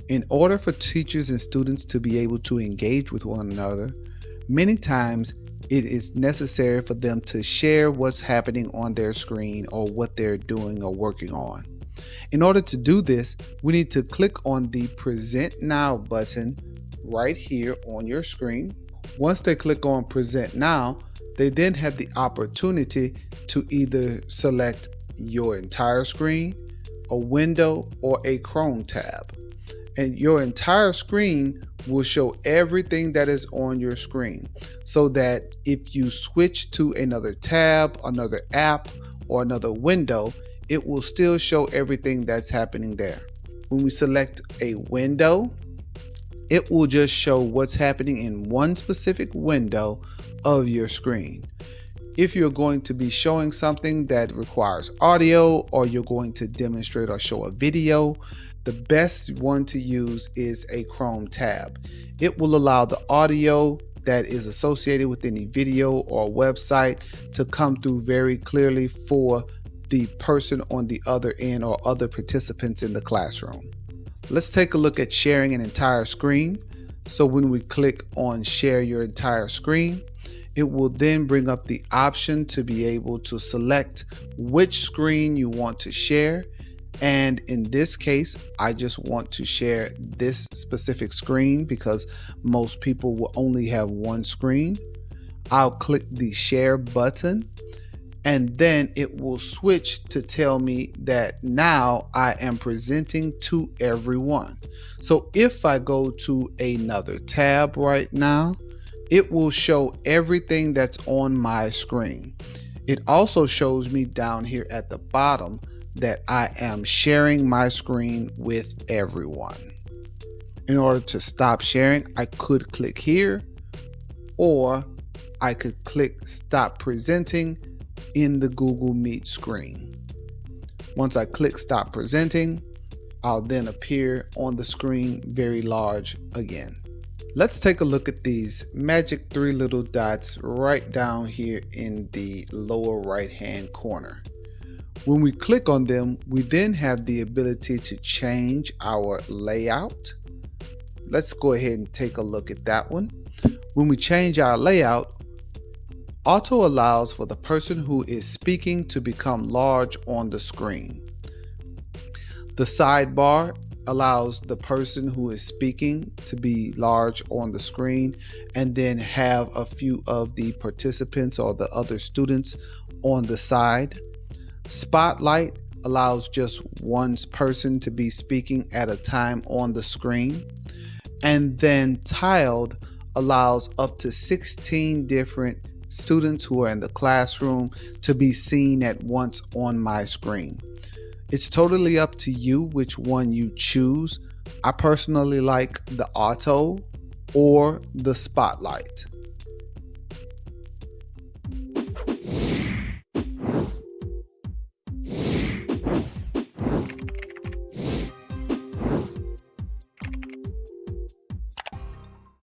In order for teachers and students to be able to engage with one another, many times it is necessary for them to share what's happening on their screen or what they're doing or working on. In order to do this, we need to click on the Present Now button right here on your screen. Once they click on Present Now, they then have the opportunity to either select your entire screen, a window, or a Chrome tab. And your entire screen will show everything that is on your screen, so that if you switch to another tab, another app, or another window, it will still show everything that's happening there. When we select a window, it will just show what's happening in one specific window of your screen. If you're going to be showing something that requires audio, or you're going to demonstrate or show a video, the best one to use is a Chrome tab. It will allow the audio that is associated with any video or website to come through very clearly for the person on the other end or other participants in the classroom. Let's take a look at sharing an entire screen. So when we click on Share Your Entire Screen, it will then bring up the option to be able to select which screen you want to share. And in this case, I just want to share this specific screen because most people will only have one screen. I'll click the Share button, and then it will switch to tell me that now I am presenting to everyone. So if I go to another tab right now, it will show everything that's on my screen. It also shows me down here at the bottom that I am sharing my screen with everyone. In order to stop sharing, I could click here, or I could click Stop Presenting in the Google Meet screen. Once I click Stop Presenting, I'll then appear on the screen very large again. Let's take a look at these magic three little dots right down here in the lower right hand corner. When we click on them, we then have the ability to change our layout. Let's go ahead and take a look at that one. When we change our layout, Auto allows for the person who is speaking to become large on the screen. The sidebar allows the person who is speaking to be large on the screen, and then have a few of the participants or the other students on the side. Spotlight allows just one person to be speaking at a time on the screen. And then Tiled allows up to 16 different students who are in the classroom to be seen at once on my screen. It's totally up to you which one you choose. I personally like the Auto or the Spotlight.